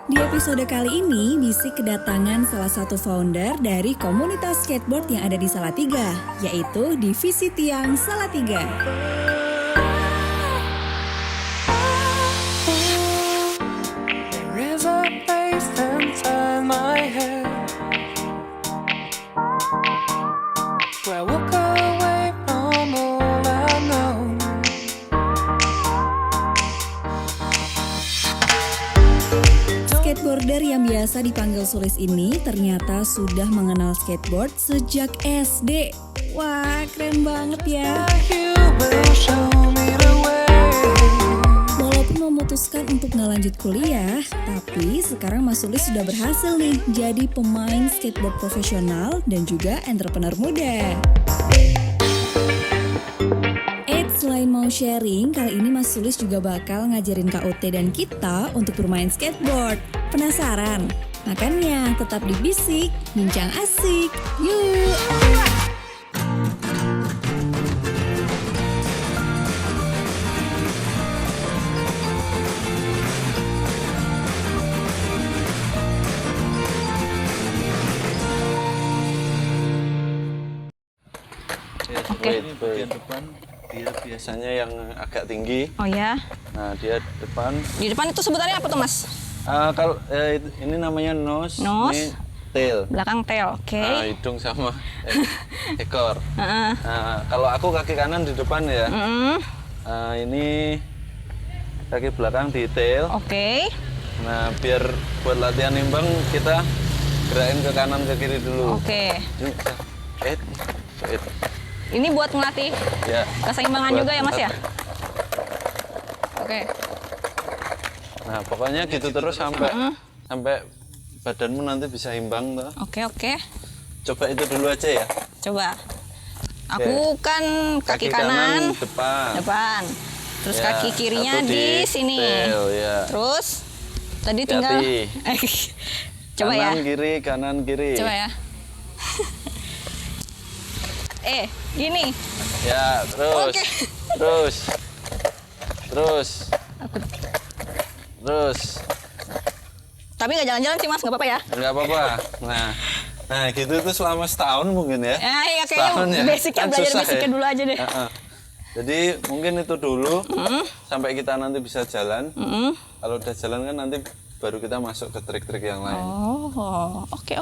Di episode kali ini, Bisik kedatangan salah satu founder dari komunitas skateboard yang ada di Salatiga, yaitu Divisi Tiang Salatiga. Skateboarder yang biasa dipanggil Sulis ini ternyata sudah mengenal skateboard sejak SD. Wah, keren banget ya. Walaupun memutuskan untuk nggak lanjut kuliah, tapi sekarang Mas Sulis sudah berhasil nih jadi pemain skateboard profesional dan juga entrepreneur muda. Selain mau sharing, kali ini Mas Sulis juga bakal ngajarin KUT dan kita untuk bermain skateboard. Penasaran? Makanya tetap di Bisik, bincang asik. Yuk! Ini bagian depan dia biasanya yang agak tinggi. Oh ya. Nah dia depan. Di depan itu sebutannya apa tuh Mas? Kalau ini namanya nose, ini tail. Belakang tail, oke. Hidung sama ekor. Nah, kalau aku kaki kanan di depan ya. Ini kaki belakang di tail. Oke. Nah biar buat latihan nimbang kita gerakin ke kanan ke kiri dulu. Oke. Ini Ini buat ngelatih ya, keseimbangan juga ya Mas ya? Oke. Nah pokoknya gitu terus sampai badanmu nanti bisa imbang tuh. Oke. Coba itu dulu aja ya. Coba. Aku kan kaki kanan depan. Terus Ya, kaki kirinya satu di sini. tail, ya. Terus tadi tinggal coba ya. Kanan kiri. Coba ya. Gini. Ya, terus. Oke. Terus. Tapi nggak jalan-jalan sih Mas, nggak apa-apa ya? Enggak apa-apa. Nah gitu itu selama setahun mungkin ya. Ya kayaknya Setahun ya. basicnya Kan belajar susah basicnya ya. dulu aja deh. Jadi mungkin itu dulu sampai kita nanti bisa jalan. Kalau udah jalan kan nanti baru kita masuk ke trik-trik yang lain. Oh, oke.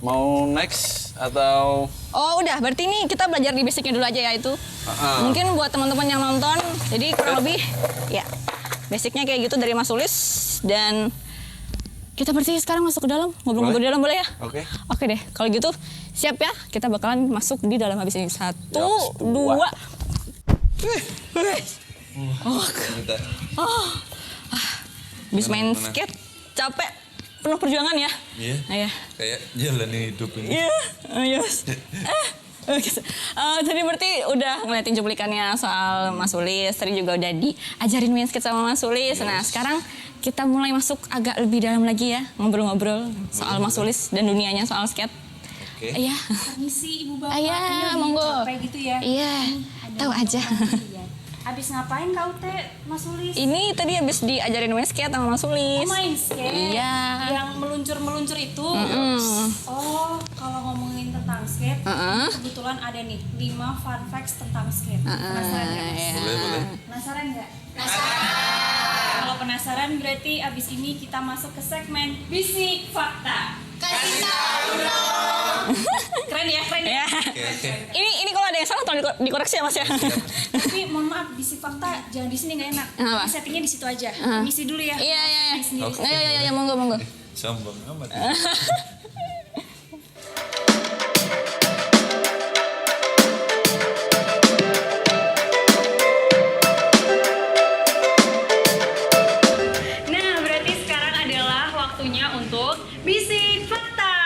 Mau next atau Oh udah, berarti ini kita belajar di basicnya dulu aja ya itu. Mungkin buat teman-teman yang nonton, jadi kurang lebih ya basicnya kayak gitu dari Mas Sulis. Dan kita berarti sekarang masuk ke dalam, ngobrol-ngobrol di dalam boleh ya? Oke. Oke deh, kalau gitu siap ya, kita bakalan masuk di dalam habis ini. 1, 2. Habis main skate, capek, penuh perjuangan ya? Iya. Iya. Kayak jalani hidup ini. Iya, yes. Gitu. Tadi berarti udah ngeliatin cuplikannya soal Mas Sulis, tadi juga udah diajarin main skate sama Mas Sulis. Nah sekarang kita mulai masuk agak lebih dalam lagi ya, ngobrol-ngobrol soal Mas Sulis dan dunianya soal skate. Oke. Iya. Permisi Ibu Bapak. Iya, monggo. Capek gitu ya. Iya, tahu aja. Habis ngapain kau teh, Mas Sulis? Ini tadi habis diajarin main skate sama Mas Sulis. Main skate. Iya. Yang meluncur-meluncur itu. Oh, kalau ngomongin tentang skate, kebetulan ada nih 5 fun facts tentang skate. Penasaran nggak? Mas? Iya. Boleh. Penasaran nggak? Kalau penasaran berarti abis ini kita masuk ke segmen Bisik Fakta. Kasih tahu dong. Keren ya. Oke. Ini kalau ada yang salah tolong dikoreksi ya Mas ya. Tapi mohon maaf, Bisik Fakta jangan di sini nggak enak. Kenapa? Settingnya di situ aja. Permisi dulu ya. Iya. Sendiri. Iya, monggo. Sombong amat. Nah, berarti sekarang adalah waktunya untuk Bisik Fakta.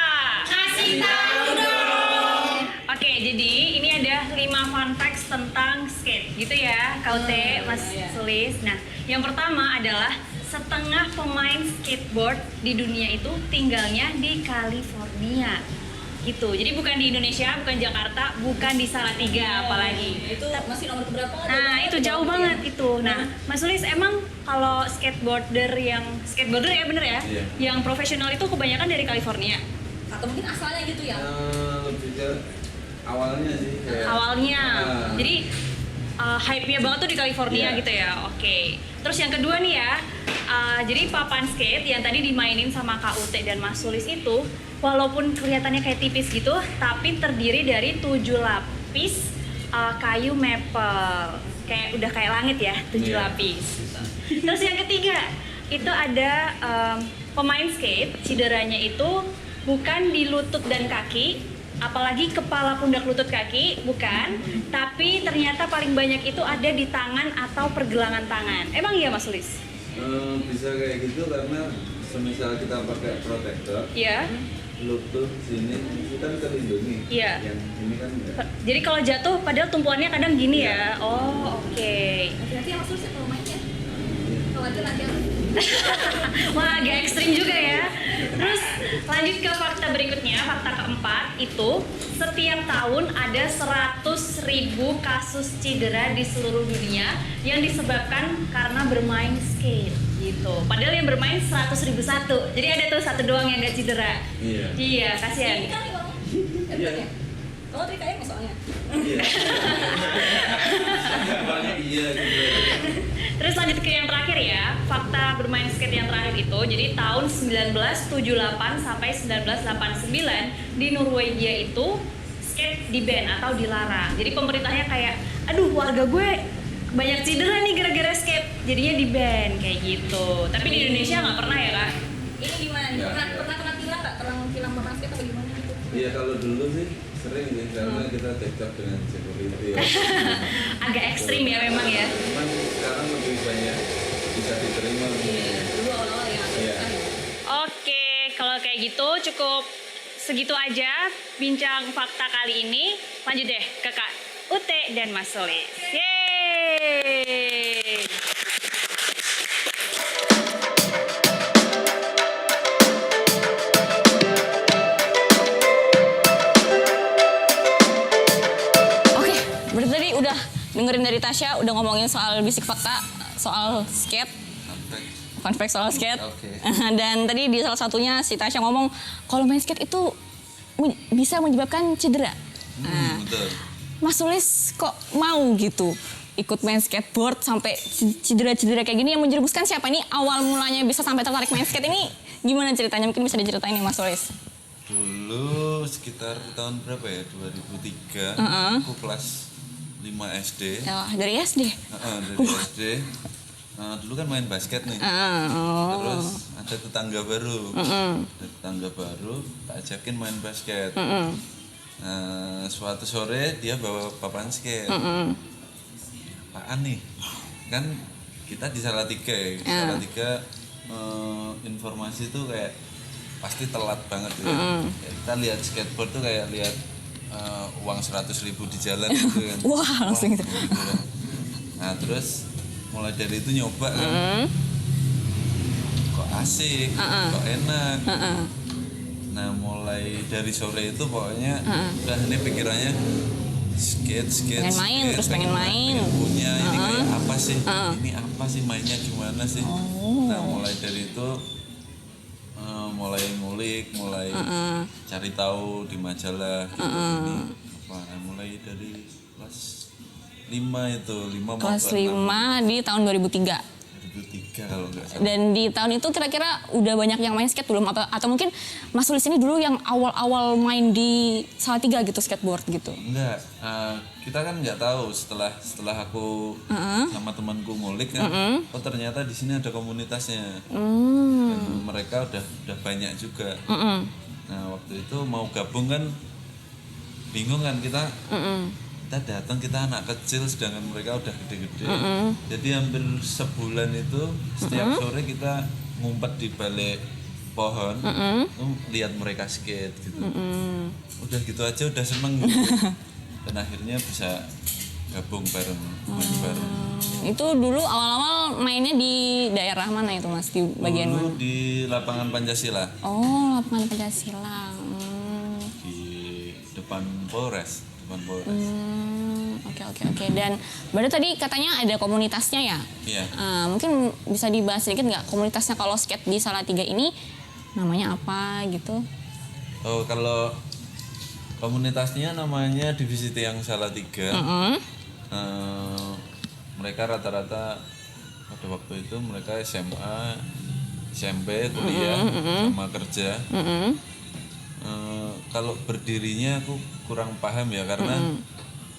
Kasih tahu dong. Oke, jadi ini ada 5 fun facts tentang skate, gitu ya, KUT, Mas Sulis. Nah, yang pertama adalah setengah pemain skateboard di dunia itu tinggalnya di California. gitu. Jadi bukan di Indonesia, bukan Jakarta, bukan di Salatiga apalagi. Itu masih nomor keberapa? Nah itu jauh banget itu. Nah Mas Sulis, emang kalau skateboarder ya bener ya, Iya. yang profesional itu kebanyakan dari California Atau mungkin asalnya gitu ya? Lebih ke awalnya sih. awalnya. Jadi hype-nya banget tuh di California Iya. gitu ya. Oke. Terus yang kedua nih ya, jadi papan skate yang tadi dimainin sama Kak Ute dan Mas Sulis itu, walaupun kelihatannya kayak tipis gitu, tapi terdiri dari 7 lapis kayu maple. Udah kayak langit ya, 7 Iya. lapis. Terus yang ketiga, itu ada pemain skate, cederanya itu bukan di lutut dan kaki, apalagi kepala, pundak, lutut, kaki, bukan. Tapi ternyata paling banyak itu ada di tangan atau pergelangan tangan. Emang iya Mas Sulis? Bisa kayak gitu karena semisal kita pakai protektor, Iya. lutut sini itu kan terlindungi. Iya. Yang ini kan enggak. Jadi kalau jatuh padahal tumpuannya kadang gini Iya. ya. Oh, oke. Berarti yang maksudnya kalau main ya? Kalau lagi Wah, agak ekstrim juga ya. Terus lanjut ke fakta berikutnya, fakta keempat itu setiap tahun ada 100.000 kasus cedera di seluruh dunia yang disebabkan karena bermain skate gitu. Padahal yang bermain 100.001. Jadi ada tuh satu doang yang gak cedera. Iya. Iya, kasihan. Ini kan nih bang. Iya. Kamu trikanya soalnya. Iya. Awalnya iya gitu. Terus lanjut ke yang terakhir ya, fakta bermain skate yang terakhir itu, jadi tahun 1978 sampai 1989 di Norwegia itu skate di ban atau dilarang. Jadi pemerintahnya kayak, aduh warga gue banyak cedera nih gara-gara skate, jadinya di ban kayak gitu. Tapi di Indonesia nggak pernah ya kak? Ini gimana nih? Ya, Pernah ya. kena tilang nggak? Tilang pernah skate atau gimana gitu? Iya kalau dulu sih sering sih karena kita cekcok dengan security. Ya. Agak ekstrim ya memang ya. Cuman sekarang lebih banyak bisa diterima. Dulu awal-awal ya. Iya. Oke, kalau kayak gitu cukup segitu aja bincang fakta kali ini. Lanjut deh ke Kak Ute dan Mas Sulis. Yeay! Oke, berarti tadi udah dengerin dari Tasya, udah ngomongin soal bisik fakta, soal skate, fun fact soal skate. Oke. Dan tadi di salah satunya si Tasya ngomong kalau main skate itu bisa menyebabkan cedera. Nah, Betul. Mas Sulis kok mau gitu ikut main skateboard sampai cedera-cedera kayak gini, yang menjerumuskan siapa? Ini awal mulanya bisa sampai tertarik main skate ini gimana ceritanya? Mungkin bisa diceritain nih Mas Sulis. Dulu sekitar tahun berapa ya? 2003. Aku kelas 5 SD. Ya, dari SD. Dari SD. Nah, dulu kan main basket nih. Oh. Terus ada tetangga baru. Ada tetangga baru, tak ajakin main basket. Nah, suatu sore dia bawa papan skate. Apaan nih? Kan kita di Salatiga ya. Salatiga informasi tuh kayak pasti telat banget ya. Ya, kita lihat skateboard tuh kayak lihat uang 100.000 di jalan gitu kan. Wah, langsung gitu. kan. Nah, terus mulai dari itu nyoba kan. Kok asik, kok enak. Nah, mulai dari sore itu pokoknya udah ini pikirannya skate, Pengen main, skate, terus pengen main. punya ini kayak apa sih? Ini apa sih, mainnya gimana sih? Nah, mulai dari itu mulai ngulik, mulai cari tahu di majalah gitu. Ini apa? Nah, mulai dari kelas 5 itu, 5 mau Kelas ke 6. 5 di tahun 2003. 2003 kalau nggak salah. Dan di tahun itu kira-kira udah banyak yang main skate belum? Atau mungkin Mas Sulis ini dulu yang awal-awal main di Salatiga gitu, skateboard gitu? Enggak, kita kan nggak tahu setelah aku sama temanku ngulik kan, oh ternyata di sini ada komunitasnya, dan mereka udah banyak juga. Nah waktu itu mau gabung kan, bingung kan kita datang, kita anak kecil sedangkan mereka udah gede-gede. Jadi hampir sebulan itu setiap sore kita ngumpet di balik pohon, lihat mereka skate gitu. Udah gitu aja udah seneng gitu. Dan akhirnya bisa gabung bareng, main bareng. Itu dulu awal-awal mainnya di daerah mana itu Mas? Di bagian Dulu mana? di lapangan Pancasila. Oh, lapangan Pancasila. Di depan Polres. Oke. Dan berarti tadi katanya ada komunitasnya ya? Iya. Mungkin bisa dibahas sedikit nggak komunitasnya kalau skate di Salatiga ini namanya apa gitu? Oh, kalau komunitasnya namanya Divisi Tiang Salatiga. Mereka rata-rata pada waktu itu mereka SMA, SMP, kuliah, sama kerja. Kalau berdirinya aku kurang paham ya karena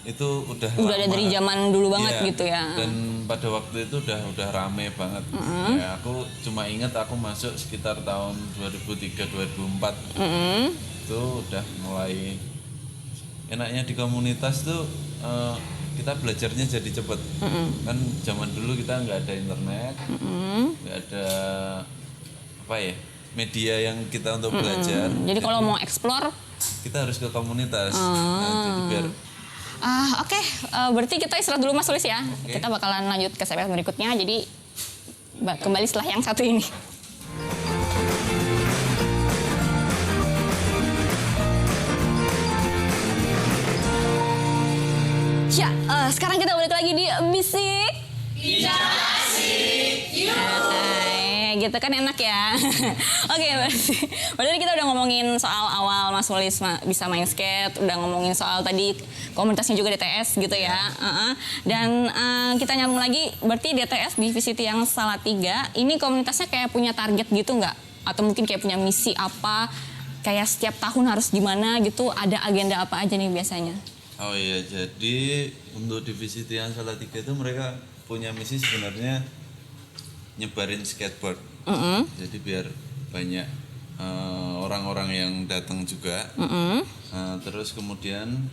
itu udah ada dari zaman dulu banget gitu ya. Dan pada waktu itu udah rame banget. Ya, aku cuma ingat aku masuk sekitar tahun 2003-2004. Itu udah mulai enaknya di komunitas tuh kita belajarnya jadi cepet. Kan zaman dulu kita nggak ada internet, nggak ada apa ya media yang kita untuk belajar. Jadi kalau mau explore kita harus ke komunitas. Nah, jadi biar Oke. Berarti kita istirahat dulu Mas Sulis ya. Kita bakalan lanjut ke segmen berikutnya. Jadi kembali setelah yang satu ini. Ya, sekarang kita balik lagi di Bisik. Gitu kan enak ya. Oke, berarti kita udah ngomongin soal awal Mas Sulis bisa main skate, udah ngomongin soal tadi komunitasnya juga DTS gitu ya. Dan kita nyambung lagi, berarti DTS Divisi Tiang Salatiga ini komunitasnya kayak punya target gitu nggak? Atau mungkin kayak punya misi apa? Kayak setiap tahun harus gimana gitu? Ada agenda apa aja nih biasanya? Oh iya, jadi untuk Divisi Tiang Salatiga itu mereka punya misi sebenarnya nyebarin skateboard. Jadi biar banyak orang-orang yang datang juga. Terus kemudian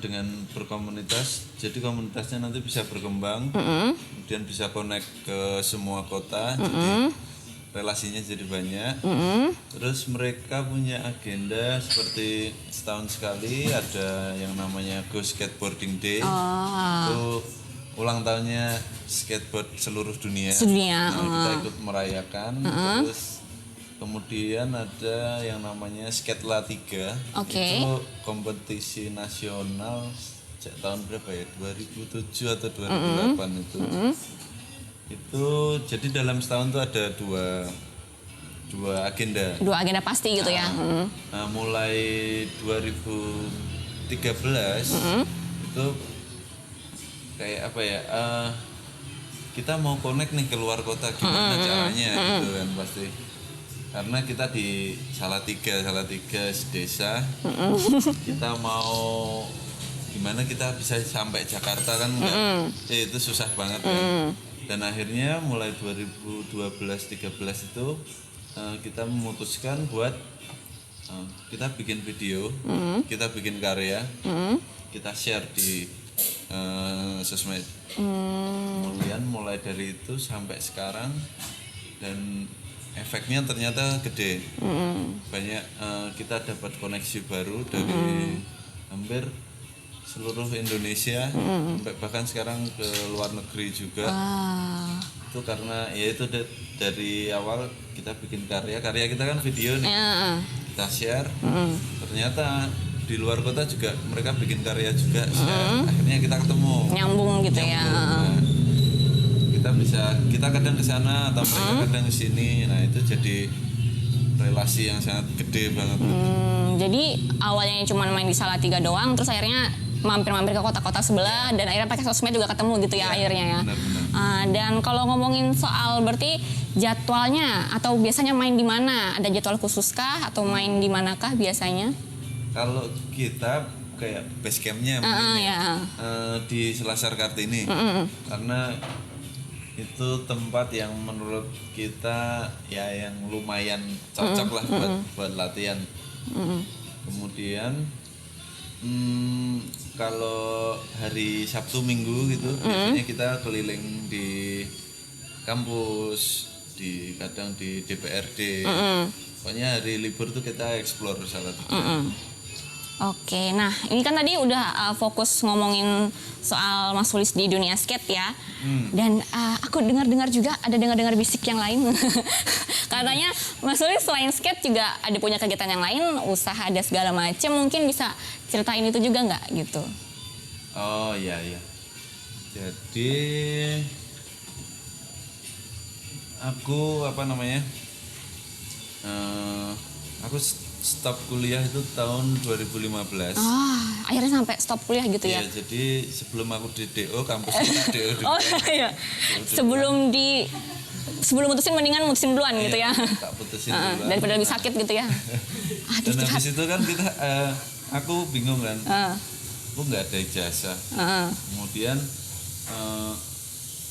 dengan berkomunitas, jadi komunitasnya nanti bisa berkembang, kemudian bisa connect ke semua kota, jadi relasinya jadi banyak. Terus mereka punya agenda seperti setahun sekali ada yang namanya Go Skateboarding Day. Itu ulang tahunnya skateboard seluruh dunia. Kita ikut merayakan. Terus kemudian ada yang namanya Skatelatiga. Itu kompetisi nasional sejak tahun berapa ya? 2007 atau 2008 itu. Itu jadi dalam setahun itu ada dua agenda. Dua agenda pasti gitu ya. Nah, mulai 2013 itu kayak apa ya, kita mau connect nih ke luar kota, gimana caranya gitu kan pasti, karena kita di Salatiga desa, kita mau gimana kita bisa sampai Jakarta kan itu susah banget kan. Dan akhirnya mulai 2012-13 itu kita memutuskan buat kita bikin video, kita bikin karya, kita share di sosmed. Kemudian mulai dari itu sampai sekarang dan efeknya ternyata gede. Banyak kita dapat koneksi baru dari hampir seluruh Indonesia, sampai bahkan sekarang ke luar negeri juga. Itu karena ya itu dari awal kita bikin karya kita kan video nih, kita share. Ternyata di luar kota juga mereka bikin karya juga, akhirnya kita ketemu, nyambung gitu ya. Nah, kita kadang ke sana atau mereka kadang ke sini, nah itu jadi relasi yang sangat gede banget. Jadi awalnya cuma main di Salatiga doang, terus akhirnya mampir-mampir ke kota-kota sebelah, dan akhirnya pakai sosmed juga ketemu gitu ya akhirnya ya. Benar-benar. Dan kalau ngomongin soal berarti jadwalnya atau biasanya main di mana? Ada jadwal khusus kah atau main di manakah biasanya? Kalau kita kayak base campnya di Selasar Kartini, karena itu tempat yang menurut kita ya yang lumayan cocok lah buat latihan. Kemudian kalau hari Sabtu Minggu gitu biasanya kita keliling di kampus, kadang di DPRD. Pokoknya hari libur tuh kita explore Salatiga. Oke, nah ini kan tadi udah fokus ngomongin soal Mas Sulis di dunia skate ya. Dan aku dengar-dengar juga ada dengar-dengar bisik yang lain. Katanya Mas Sulis selain skate juga ada punya kegiatan yang lain, usaha ada segala macam. Mungkin bisa ceritain itu juga nggak gitu? Oh iya. Jadi aku aku stop kuliah itu tahun 2015. Akhirnya sampai stop kuliah gitu ya? Iya, jadi sebelum aku di DO, kampus kita DO dulu. Oh iya. Sebelum mutusin mendingan mutusin duluan gitu ya. Tak putusin duluan. Daripada lebih sakit gitu ya. Dan habis itu kan aku bingung kan. Aku nggak ada ijazah. Kemudian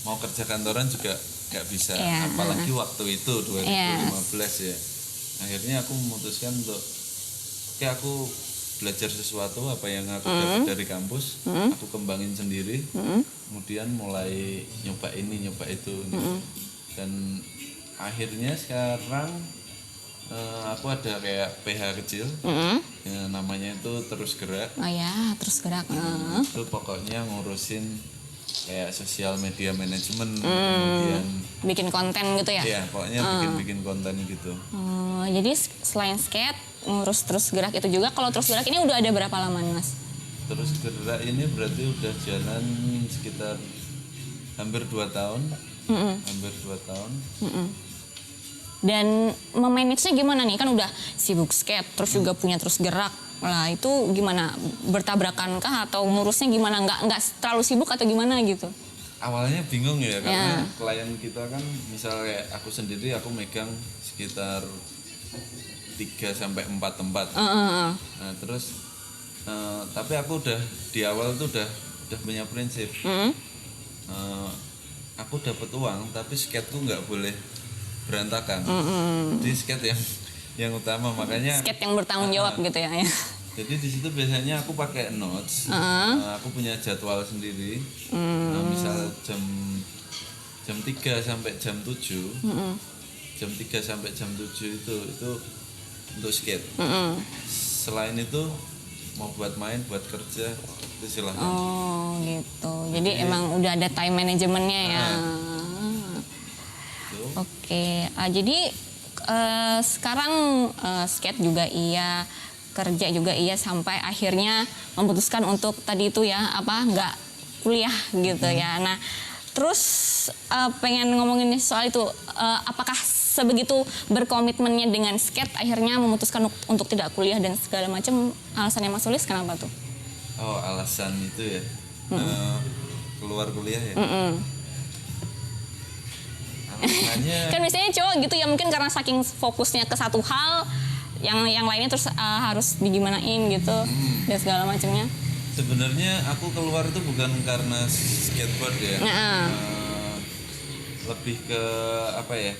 mau kerja kantoran juga nggak bisa. Apalagi waktu itu 2015 ya. Akhirnya aku memutuskan untuk aku belajar sesuatu apa yang aku dapat dari kampus, aku kembangin sendiri, kemudian mulai nyoba ini nyoba itu, dan akhirnya sekarang aku ada kayak PH kecil, ya, namanya itu Terus Gerak. Oh ya, Terus Gerak. Itu pokoknya ngurusin kayak sosial media manajemen, kemudian bikin konten gitu ya? Iya, pokoknya bikin konten gitu. Jadi selain skate, ngurus Terus Gerak itu juga. Kalau Terus Gerak ini udah ada berapa lama nih Mas? Terus Gerak ini berarti udah jalan sekitar hampir 2 tahun. Hampir 2 tahun. Dan memanage-nya gimana nih? Kan udah sibuk skate, terus juga punya Terus Gerak. Lah itu gimana? Bertabrakan kah atau ngurusnya gimana? Nggak terlalu sibuk atau gimana gitu? Awalnya bingung ya, karena klien kita kan misal kayak aku sendiri, aku megang sekitar 3-4 tempat. Nah terus tapi aku udah di awal tuh udah punya prinsip. Aku dapat uang tapi skateku nggak boleh berantakan. Jadi skate yang utama, makanya skate yang bertanggung jawab gitu ya. Jadi di situ biasanya aku pakai notes. Aku punya jadwal sendiri. Misal jam 3 sampai jam 7. Jam 3 sampai jam 7 itu untuk skate. Selain itu mau buat main, buat kerja, itu silahkan. Oh gitu. Jadi emang udah ada time manajemennya ya. Oke. Jadi sekarang skate juga iya, kerja juga iya, sampai akhirnya memutuskan untuk tadi itu ya nggak kuliah gitu ya. Nah terus pengen ngomongin soal itu, apakah sebegitu berkomitmennya dengan skate akhirnya memutuskan untuk tidak kuliah dan segala macam, alasannya Mas Sulis kenapa tuh? Oh alasan itu ya, keluar kuliah ya. Kan biasanya cowok gitu ya, mungkin karena saking fokusnya ke satu hal, yang lainnya terus harus digimanain gitu dan segala macamnya. Sebenarnya aku keluar itu bukan karena skateboard ya, lebih ke apa ya?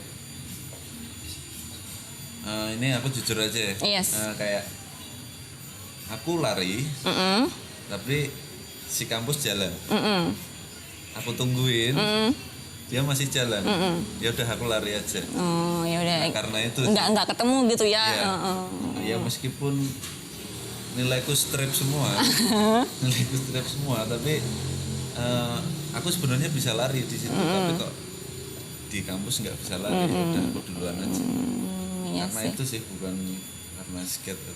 Ini aku jujur aja ya, kayak aku lari, tapi si kampus jalan, aku tungguin. Dia masih jalan, ya udah aku lari aja. Oh ya udah. Karena itu nggak ketemu gitu ya. Ya meskipun nilaiku strip semua, tapi aku sebenarnya bisa lari di situ, tapi kok di kampus nggak bisa lari, udah aku duluan aja. Karena itu sih, bukan karena skate.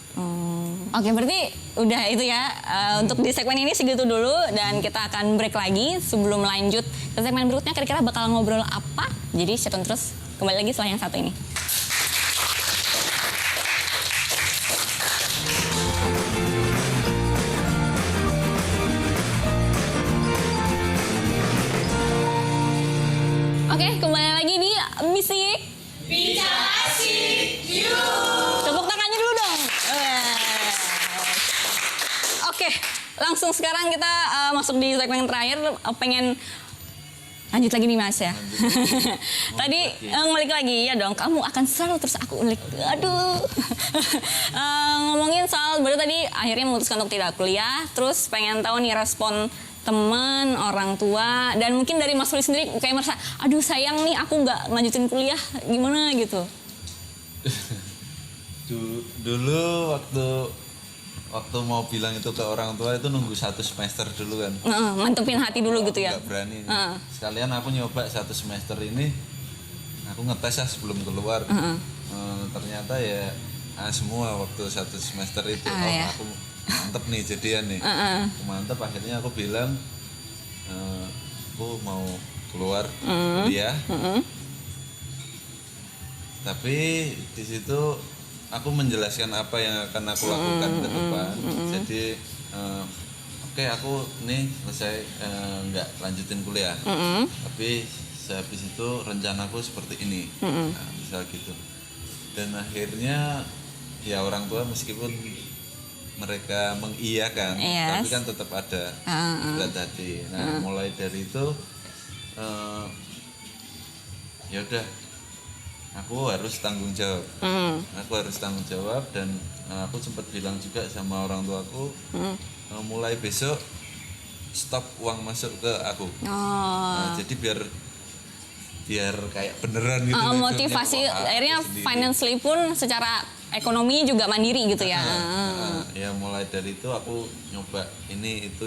Oke, berarti udah itu ya. Untuk di segmen ini segitu dulu, dan kita akan break lagi. Sebelum lanjut ke segmen berikutnya, kira-kira bakal ngobrol apa? Jadi stay tune terus, kembali lagi setelah yang satu ini. Oke, kembali lagi di Bisik Bicara Asik, yuk! Tepuk tangannya dulu dong. Oke, langsung sekarang kita masuk di segmen terakhir. Pengen lanjut lagi nih Mas ya. Tadi balik lagi ya dong. Kamu akan selalu terus aku ulik. Aduh. Ngomongin soal baru tadi akhirnya memutuskan untuk tidak kuliah. Terus pengen tahu nih respon teman, orang tua, dan mungkin dari Mas Sulis sendiri kayak merasa, aduh sayang nih aku nggak lanjutin kuliah, gimana gitu? Dulu waktu waktu mau bilang itu ke orang tua itu nunggu 1 semester dulu kan. Mantepin hati dulu gitu ya. Nggak berani. Sekalian aku nyoba 1 semester ini, aku ngetes ya sebelum keluar. Ternyata ya semua waktu 1 semester itu. Ya. Aku mantep nih jadian nih. Aku mantep, akhirnya aku bilang aku mau keluar kuliah. Tapi di situ aku menjelaskan apa yang akan aku lakukan ke depan. Jadi oke, aku nih selesai nggak lanjutin kuliah, tapi sehabis itu rencanaku seperti ini, nah, misal gitu. Dan akhirnya ya orang tua meskipun mereka mengiyakan, tapi kan tetap ada berat hati. Nah mulai dari itu ya udah, aku harus tanggung jawab. Aku harus tanggung jawab dan aku sempat bilang juga sama orang tuaku, mulai besok stop uang masuk ke aku. Nah, jadi biar kayak beneran gitu. Motivasi akhirnya financially pun secara ekonomi juga mandiri gitu ya. Ya mulai dari itu aku nyoba ini itu.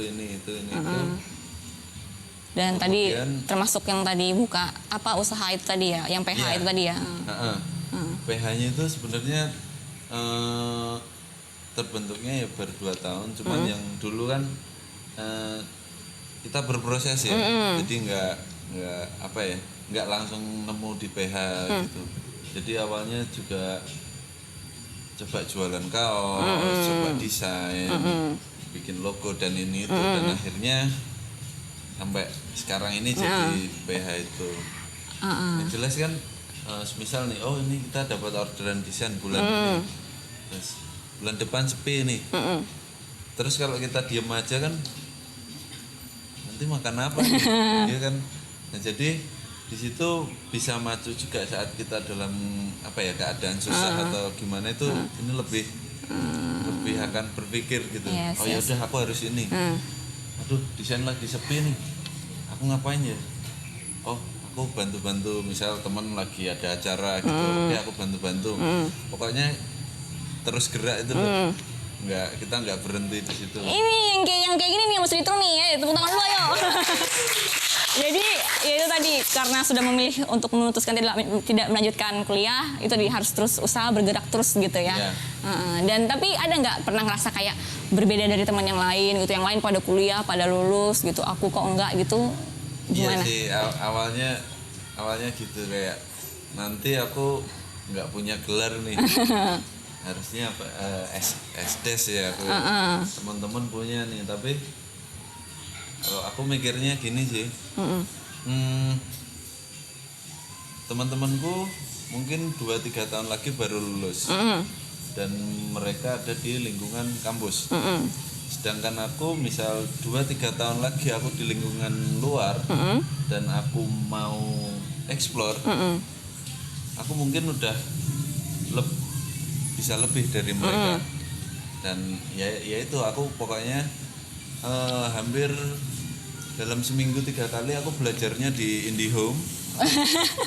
Dan kemudian, tadi termasuk yang tadi buka usaha itu tadi ya, yang PH itu tadi ya. PH-nya itu sebenarnya terbentuknya ya baru 2 tahun, cuman yang dulu kan kita berproses ya, jadi nggak langsung nemu di PH gitu. Jadi awalnya juga coba jualan kaos, coba desain, bikin logo dan ini itu, dan akhirnya sampai sekarang ini jadi PH itu. Yang jelas kan, misal nih, ini kita dapat orderan desain bulan ini, terus bulan depan sepi nih. Terus kalau kita diem aja kan, nanti makan apa nih? Ya kan. Nah jadi di situ bisa maju juga saat kita dalam keadaan susah atau gimana itu, ini lebih akan berpikir gitu. Ya udah, aku harus ini. Aduh, desain lagi sepi nih, aku ngapain ya? Aku bantu-bantu, misal teman lagi ada acara gitu, oke aku bantu-bantu. Pokoknya terus gerak itu loh. Kita nggak berhenti di situ. Ini yang kayak gini nih Mas Ritro nih ya, tepuk tangan dulu ayo. Jadi ya itu tadi, karena sudah memilih untuk memutuskan tidak melanjutkan kuliah, itu tadi harus terus usaha, bergerak terus gitu ya. Dan tapi ada nggak pernah ngerasa kayak berbeda dari teman yang lain gitu, yang lain pada kuliah, pada lulus gitu, aku kok enggak gitu? Gimana? Iya sih, awalnya gitu, kayak nanti aku nggak punya gelar nih. Harusnya SDS ya aku. Teman-teman punya nih, tapi kalau aku mikirnya gini sih, teman-temanku mungkin 2-3 tahun lagi baru lulus, dan mereka ada di lingkungan kampus. Sedangkan aku misal 2-3 tahun lagi aku di lingkungan luar, dan aku mau explore, aku mungkin udah bisa lebih dari mereka. Dan ya itu, aku pokoknya hampir dalam seminggu 3 kali aku belajarnya di IndiHome.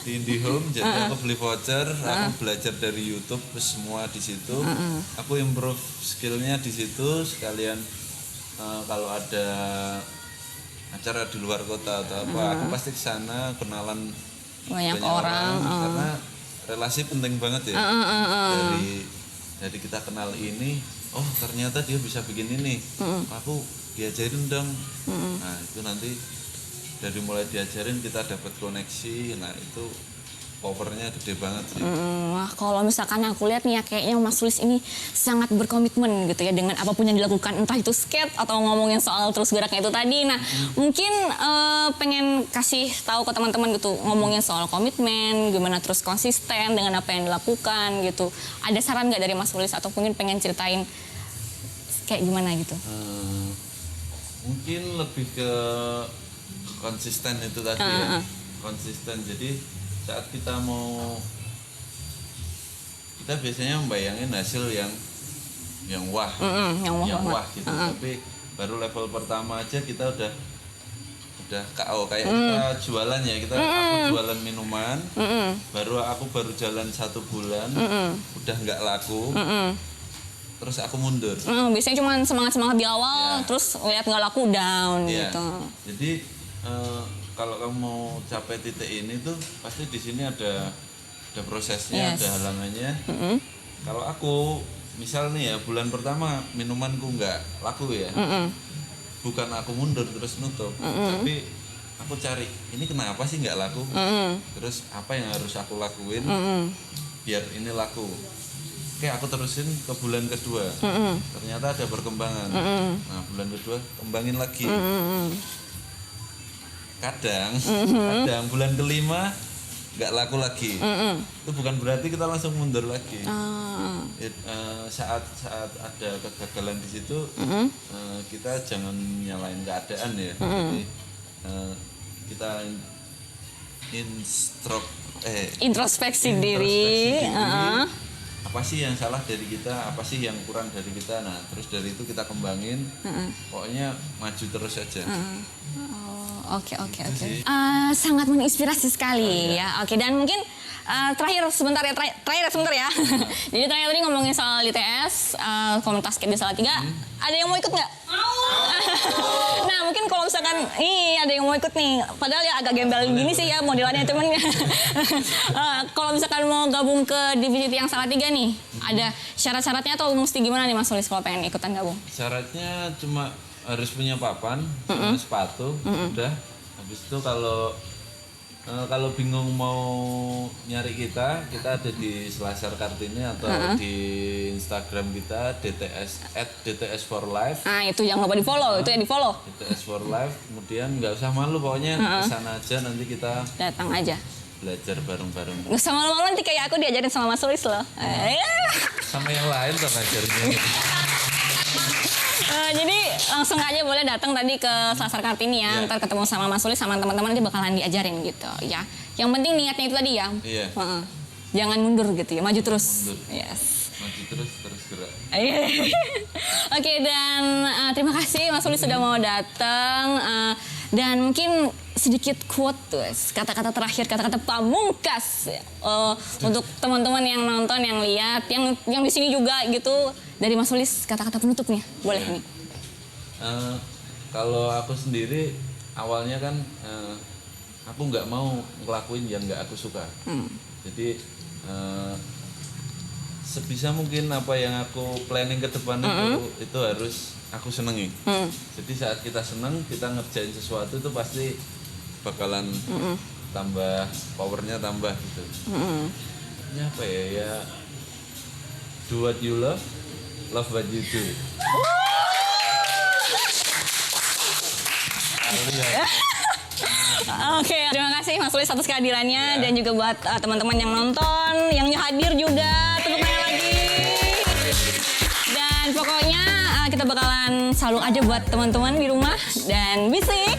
Di IndiHome, jadi aku beli voucher, aku belajar dari YouTube semua di situ. Aku improve skillnya di situ, sekalian kalau ada acara di luar kota atau apa, aku pasti kesana, kenalan banyak orang. Karena relasi penting banget ya. Dari kita kenal ini, ternyata dia bisa bikin ini, aku diajarin dong. Nah itu nanti dari mulai diajarin kita dapat koneksi, nah itu powernya gede banget sih. Wah, kalau misalkan aku lihat nih ya, kayaknya Mas Sulis ini sangat berkomitmen gitu ya dengan apapun yang dilakukan, entah itu skate atau ngomongin soal terus geraknya itu tadi. Nah, mungkin pengen kasih tahu ke teman-teman gitu, ngomongin soal komitmen, gimana terus konsisten dengan apa yang dilakukan gitu. Ada saran nggak dari Mas Sulis, atau mungkin pengen ceritain kayak gimana gitu? Mungkin lebih ke konsisten itu tadi ya. Konsisten, jadi saat kita biasanya membayangin hasil yang wah, yang wah gitu. Tapi baru level pertama aja kita udah KO. Kayak kita jualan ya, aku jualan minuman, aku baru jalan 1 bulan, udah nggak laku. terus aku mundur. Biasanya cuma semangat di awal, terus lihat nggak laku down gitu. Jadi kalau kamu mau capai titik ini tuh pasti di sini ada prosesnya, ada halangannya. Kalau aku misal nih ya bulan pertama minumanku nggak laku ya, bukan aku mundur terus nutup, tapi aku cari ini kenapa sih nggak laku, terus apa yang harus aku lakuin biar ini laku. Oke, aku terusin ke bulan kedua, ternyata ada perkembangan. Nah bulan kedua kembangin lagi. Kadang bulan kelima nggak laku lagi. Itu bukan berarti kita langsung mundur lagi. Saat ada kegagalan di situ, kita jangan nyalain keadaan ya. Jadi, kita Introspeksi diri. Apa sih yang salah dari kita, apa sih yang kurang dari kita. Nah terus dari itu kita kembangin, pokoknya maju terus aja. Oke. Sangat menginspirasi sekali ya. Oke, dan mungkin terakhir sebentar ya. Jadi terakhir tadi ngomongin soal ITS, komunitas skate di Salatiga. Ada yang mau ikut nggak? Nah mungkin kalau misalkan ada yang mau ikut nih, padahal ya agak gembel gini sih ya modelannya cuman. Kalau misalkan mau gabung ke divisi yang Salatiga nih, ada syarat-syaratnya atau mesti gimana nih Mas Sulis kalau pengen ikutan gabung? Syaratnya cuma harus punya papan, sama sepatu, udah. Habis itu kalau bingung mau nyari kita ada di Selasar Kartini atau di Instagram kita DTS for Life. Nah itu jangan lupa di follow, itu ya di follow. DTS for Life, kemudian nggak usah malu pokoknya kesana aja, nanti kita datang aja. Belajar bareng-bareng. Nggak usah malu-malu, nanti kayak aku diajarin sama Mas Sulis loh. Sama yang lain tuh ngajarnya. Jadi langsung aja boleh datang tadi ke Selasar Kartini ya. Ntar ketemu sama Mas Sulis sama teman-teman nanti bakalan diajarin gitu ya. Yang penting niatnya itu tadi ya. Iya. Jangan mundur gitu ya, maju terus. Mundur. Yes. Maju terus gerak. Oke, dan terima kasih Mas Sulis sudah mau datang. Dan mungkin sedikit quote, kata-kata terakhir, kata-kata pamungkas untuk teman-teman yang nonton, yang lihat, yang di sini juga gitu. Dari Mas Sulis, kata-kata penutupnya, boleh nih. Kalau aku sendiri awalnya kan aku nggak mau ngelakuin yang nggak aku suka. Jadi sebisa mungkin apa yang aku planning ke depan itu harus aku senengi. Jadi saat kita seneng, kita ngerjain sesuatu itu pasti bakalan tambah powernya tambah gitu. Ini apa ya? Do what you love what you do. Oke, terima kasih Mas Sulis atas kehadirannya dan juga buat teman-teman yang nonton, yang hadir juga, tepuk tangan lagi. Dan pokoknya kita bakalan selalu ada buat teman-teman di rumah dan Bisik